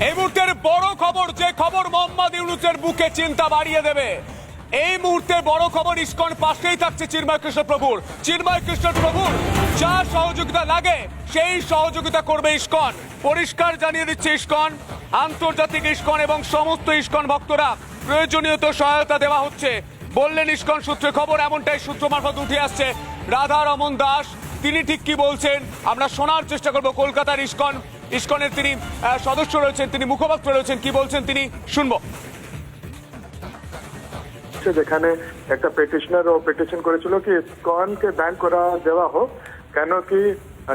এই মুহূর্তের বড় খবর, যে খবর মোহাম্মদ ইউনূসের বুকে চিন্তা বাড়িয়ে দেবে। এই মুহূর্তে বড় খবর, ইসকন পাশেই থাকছে চিন্ময় কৃষ্ণ প্রভুর। চিন্ময় কৃষ্ণ প্রভুর যা সহযোগিতা লাগে সেই সহযোগিতা করবে ইসকন। পরিষ্কার জানিয়ে দিচ্ছে ইসকন, আন্তর্জাতিক ইসকন এবং সমস্ত ইসকন ভক্তরা প্রয়োজনীয় সহায়তা দেওয়া হচ্ছে বললেন ইসকন সূত্রে খবর। এমনটাই সূত্র মারফত উঠে আসছে। রাধা রমন দাস তিনি ঠিক কি বলছেন আমরা শোনার চেষ্টা করব। কলকাতার ইসকনের তিনি সদস্য রয়েছেন, তিনি মুখপাত্র রয়েছেন, কি বলছেন তিনি শুনবো। যেখানে একটা পেটিশনার ও পেটিশন করেছিল কি ইসকনকে ব্যান করা দেওয়া হোক, কেন কি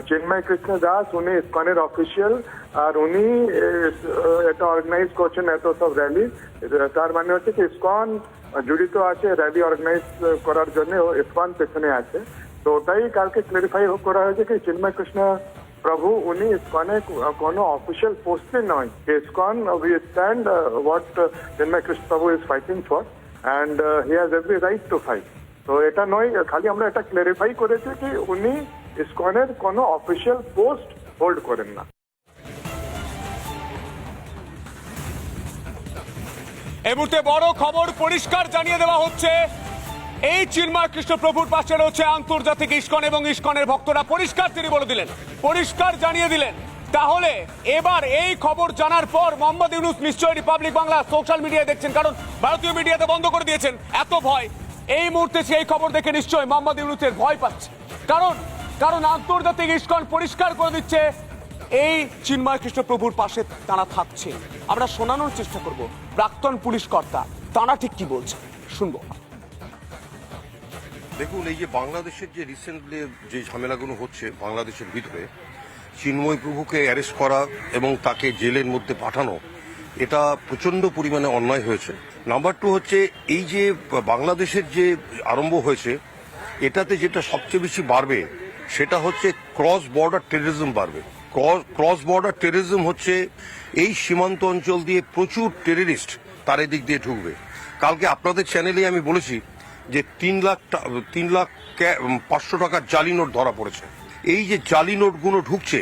চিন্ময় কৃষ্ণ দাস উনি ইসকনের অফিসিয়াল আর উনি এটা অর্গানাইজ করছেন এত সব র্যালি। তার মানে হচ্ছে কি ইসকন জড়িত আছে র্যালি অর্গানাইজ করার জন্য, ইসকন পেছনে আছে। তো ওটাই কালকে ক্লারিফাই করা হয়েছে কি চিন্ময় কৃষ্ণ প্রভু উনি ইসকনে কোনো অফিসিয়াল পোস্টে নয়। ISKCON we stand what Chinmoy Krishna প্রভু is fighting for and he has every right to fight. তো এটা নয়, খালি আমরা এটা ক্লারিফাই করেছি কি উনি ইসকনের কোনো অফিসিয়াল পোস্ট হোল্ড করেন না। এই মুহূর্তে বড় খবর পরিষ্কার জানিয়ে দেওয়া হচ্ছে, এই চিন্ময় কৃষ্ণ প্রভুর পাশে রয়েছে আন্তর্জাতিক ইসকন এবং ইসকনের ভক্তরা। পরিষ্কার তিনি বলে দিলেন, পরিষ্কার জানিয়ে দিলেন। তাহলে এবার এই খবর জানার পর মোহাম্মদ ইউনূস নিশ্চয়ই রিপাবলিক বাংলা সোশ্যাল মিডিয়ায় দেখছেন, কারণ ভারতীয় মিডিয়াতে বন্ধ করে দিয়েছেন এত ভয়। এই মুহূর্তে সেই খবর দেখে নিশ্চয়ই মোহাম্মদ ইউনূসের ভয় পাচ্ছে, কারণ আন্তর্জাতিক ইসকন পরিষ্কার করে দিচ্ছে এই চিন্ময় কৃষ্ণ প্রভুর পাশে তারা থাকছে। আমরা শোনানোর চেষ্টা করব প্রাক্তন পুলিশ কর্তা তারা ঠিক কি বলছে, শুনবো। দেখুন, এই যে বাংলাদেশের যে রিসেন্টলি যে ঝামেলাগুলো হচ্ছে বাংলাদেশের ভিতরে, চিন্ময় প্রভুকে অ্যারেস্ট করা এবং তাকে জেলের মধ্যে পাঠানো, এটা প্রচণ্ড পরিমাণে অন্যায় হয়েছে। নাম্বার টু হচ্ছে এই যে বাংলাদেশের যে আরম্ভ হয়েছে, এটাতে যেটা সবচেয়ে বেশি বাড়বে সেটা হচ্ছে ক্রস বর্ডার টেররিজম বাড়বে। ক্রস বর্ডার টেররিজম হচ্ছে এই সীমান্ত অঞ্চল দিয়ে প্রচুর টেররিস্ট তার এদিক দিয়ে ঢুকবে। কালকে আপনাদের চ্যানেলে আমি বলেছি যে 3,500,000 টাকার জালি নোট ধরা পড়েছে। এই যে জালি নোটগুলো ঢুকছে,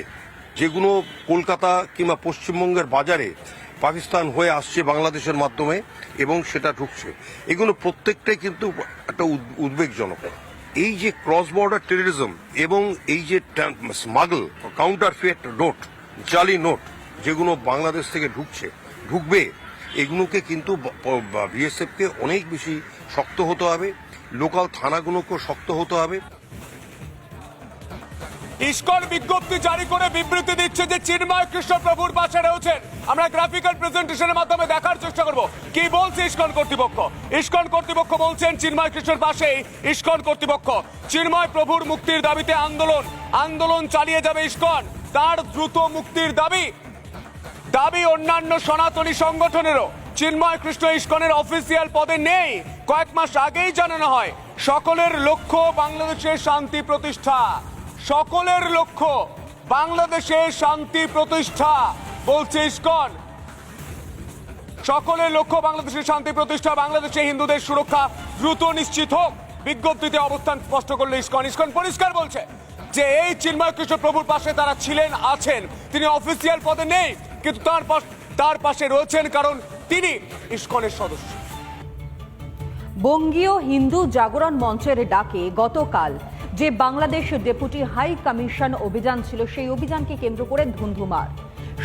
যেগুলো কলকাতা কিংবা পশ্চিমবঙ্গের বাজারে পাকিস্তান হয়ে আসছে বাংলাদেশের মাধ্যমে এবং সেটা ঢুকছে, এগুলো প্রত্যেকটাই কিন্তু একটা উদ্বেগজনক। এই যে ক্রস বর্ডার টেররিজম এবং এই যে স্মাগল, কাউন্টারফেট নোট, জালি নোট যেগুলো বাংলাদেশ থেকে ঢুকবে, এগুলোকে কিন্তু বিএসএফকে অনেক বেশি শক্ত হতে হবে, লোকাল থানাগুলোকেও শক্ত হতে হবে। ইসকন বিজ্ঞপ্তি জারি করে বিবৃতি দিচ্ছে যে চিন্ময় কৃষ্ণ প্রভুর পাশে রয়েছেন। আমরা গ্রাফিক্যাল প্রেজেন্টেশনের মাধ্যমে দেখার চেষ্টা করব কি বলছে ইসকন কর্তৃপক্ষ। ইসকন কর্তৃপক্ষ বলছেন চিন্ময় কৃষ্ণের পাশেই ইসকন কর্তৃপক্ষ। চিন্ময় প্রভুর মুক্তির দাবিতে আন্দোলন চালিয়ে যাবে ইসকন। তার দ্রুত মুক্তির দাবি অন্যান্য সনাতনী সংগঠনেরও। চিন্ময় কৃষ্ণ ইসকনের অফিসিয়াল পদে নেই, কয়েক মাস আগেই জানানো হয়। সকলের লক্ষ্য বাংলাদেশের শান্তি প্রতিষ্ঠা, সকলের লক্ষ্য বাংলাদেশে শান্তি প্রতিষ্ঠা বলছে ইসকন। সকলের লক্ষ্য বাংলাদেশের শান্তি প্রতিষ্ঠা, বাংলাদেশে হিন্দুদের সুরক্ষা দ্রুত নিশ্চিত হোক। বিজ্ঞপ্তিতে অবস্থান স্পষ্ট করলো ইসকন পরিষ্কার বলছে যে এই চিন্ময় কৃষ্ণ প্রভুর পাশে তারা ছিলেন, আছেন। তিনি অফিসিয়াল পদে নেই, কিন্তু তার পাশে রয়েছেন কারণ তিনি ইসকনের সদস্য। বঙ্গীয় হিন্দু জাগরণ মঞ্চের ডাকে গতকাল যে বাংলাদেশ ডেপুটি হাই কমিশন অভিযান ছিল, সেই অভিযানকে কেন্দ্র করে ধুন্ধুমার।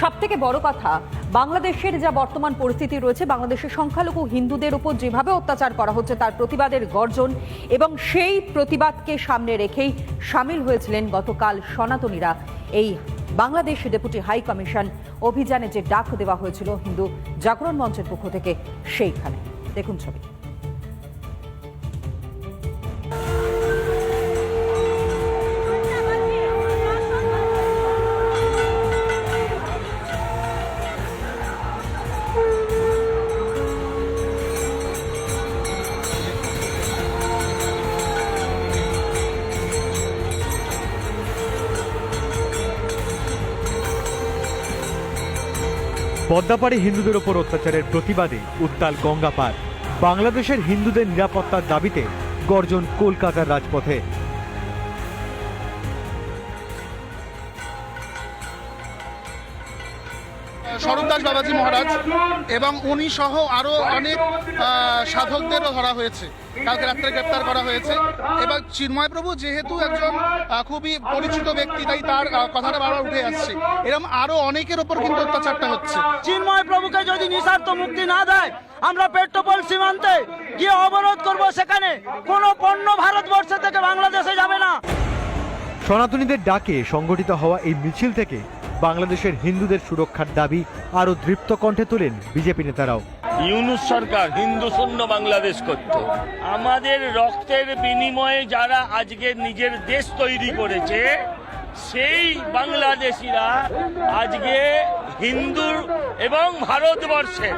সব থেকে বড় কথা, বাংলাদেশের যা বর্তমান পরিস্থিতি রয়েছে, বাংলাদেশের সংখ্যালঘু হিন্দুদের উপর যেভাবে অত্যাচার করা হচ্ছে তার প্রতিবাদের গর্জন, এবং সেই প্রতিবাদকে সামনে রেখেই সামিল হয়েছিলেন গতকাল সনাতনীরা এই বাংলাদেশ ডেপুটি হাই কমিশন অভিযানে যে ডাক দেওয়া হয়েছিল হিন্দু জাগরণ মঞ্চের পক্ষ থেকে, সেইখানে দেখুন ছবি। পদ্মাপাড়ে হিন্দুদের ওপর অত্যাচারের প্রতিবাদে উত্তাল গঙ্গা পার। বাংলাদেশের হিন্দুদের নিরাপত্তার দাবিতে গর্জন কলকাতার রাজপথে। স্বরূপদাস বাবাজি মহারাজ এবং উনি সহ আরও অনেক সাধকদেরও ধরা হয়েছে, কালকে রাত্রে গ্রেপ্তার করা হয়েছে। এবং চিন্ময় প্রভু যেহেতু একজন খুবই পরিচিত ব্যক্তি, তাই তার কথাটা বারবার উঠে আসছে। এরকম আরও অনেকের ওপর কিন্তু অত্যাচারটা হচ্ছে। চিন্ময় প্রভুকে যদি নিঃশর্ত মুক্তি না দেয়, আমরা পেট্রোপোল সীমান্তে গিয়ে অবরোধ করব। সেখানে কোনো পণ্য ভারতবর্ষ থেকে বাংলাদেশে যাবে না। সনাতনীদের ডাকে সংগঠিত হওয়া এই মিছিল থেকে বাংলাদেশের হিন্দুদের সুরক্ষার দাবি আরও দৃপ্ত কণ্ঠে তোলেন বিজেপি নেতারাও। ইউনূস সরকার হিন্দু শূন্য বাংলাদেশ করত। আমাদের রক্তের বিনিময়ে যারা আজকে নিজের দেশ তৈরি করেছে, সেই বাংলাদেশিরা আজকে হিন্দু এবং ভারতবর্ষের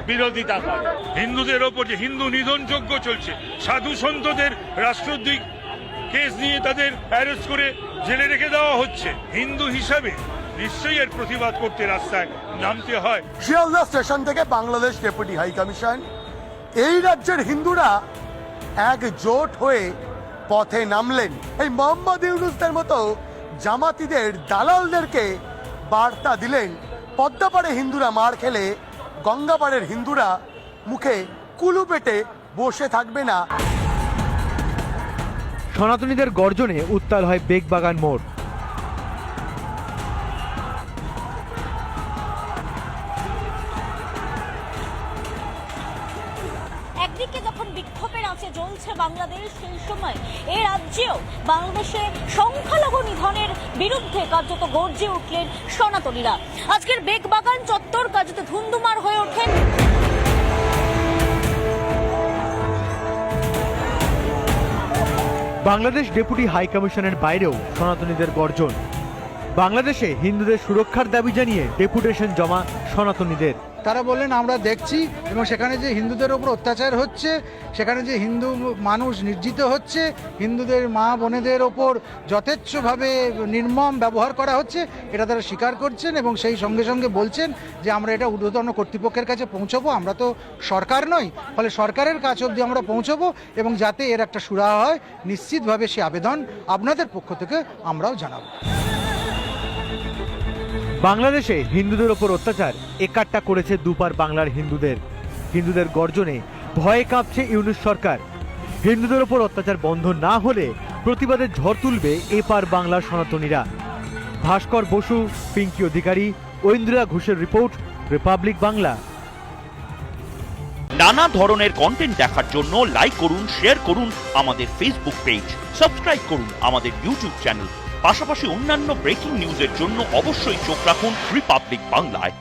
বিরোধিতা করে। হিন্দুদের ওপর যে হিন্দু নিধন যজ্ঞ চলছে, সাধু সন্তদের রাষ্ট্রদ্রোহী কেস নিয়ে তাদের অ্যারেস্ট করে জেলে রেখে দেওয়া হচ্ছে, হিন্দু হিসাবে নিশ্চয়ই এর প্রতিবাদ করতে রাস্তায় নামতে হয়। শিয়ালদা স্টেশন থেকে বাংলাদেশ ডেপুটি হাই কমিশন, এই রাজ্যের হিন্দুরা একজোট হয়ে পথে নামলেন। এই মোহাম্মদ ইউনূসদের মতো জামাতিদের দালালদেরকে বার্তা দিলেন, পদ্মাপাড়ে হিন্দুরা মার খেলে গঙ্গাপাড়ের হিন্দুরা মুখে কুলু পেটে বসে থাকবে না। সনাতনীদের গর্জনে উত্তাল হয় বেগবাগান মোড়। একদিকে যখন বিক্ষোভের আঁচে জ্বলছে বাংলাদেশ, সেই সময় এ রাজ্যেও বাংলাদেশে সংখ্যালঘু নিধনের বিরুদ্ধে কার্যত গর্জে উঠলেন সনাতনীরা। আজকের বেগবাগান চত্বর কার্যত ধুন্ধুমার হয়ে ওঠেন। বাংলাদেশ ডেপুটি হাই কমিশনের বাইরেও সনাতনীদের গর্জন। বাংলাদেশে হিন্দুদের সুরক্ষার দাবি জানিয়ে ডেপুটেশন জমা সনাতনীদের। তারা বললেন আমরা দেখছি, এবং সেখানে যে হিন্দুদের ওপর অত্যাচার হচ্ছে, সেখানে যে হিন্দু মানুষ নির্যাতিত হচ্ছে, হিন্দুদের মা বোনেদের ওপর যথেচ্ছভাবে নির্মম ব্যবহার করা হচ্ছে, এটা তারা স্বীকার করছেন এবং সেই সঙ্গে সঙ্গে বলছেন যে আমরা এটা ঊর্ধ্বতন কর্তৃপক্ষের কাছে পৌঁছবো। আমরা তো সরকার নই, ফলে সরকারের কাছ অবধি আমরা পৌঁছবো এবং যাতে এর একটা সুরাহা হয়, নিশ্চিতভাবে সে আবেদন আপনাদের পক্ষ থেকে আমরাও জানাবো। বাংলাদেশে হিন্দুদের ওপর অত্যাচার একাট্টা করেছে দুপার বাংলার হিন্দুদের। হিন্দুদের গর্জনে ভয়ে কাঁপছে ইউনূস সরকার। হিন্দুদের ওপর অত্যাচার বন্ধ না হলে প্রতিবাদের ঝড় তুলবে এপার বাংলার সনাতনীরা। ভাস্কর বসু, পিঙ্কি অধিকারী, ঐন্দ্রিলা ঘোষের রিপোর্ট, রিপাবলিক বাংলা। নানা ধরনের কন্টেন্ট দেখার জন্য লাইক করুন, শেয়ার করুন আমাদের ফেসবুক পেজ, সাবস্ক্রাইব করুন আমাদের ইউটিউব চ্যানেল। পাশাপাশি অন্যান্য ব্রেকিং নিউজের জন্য অবশ্যই চোখ রাখুন রিপাবলিক বাংলায়।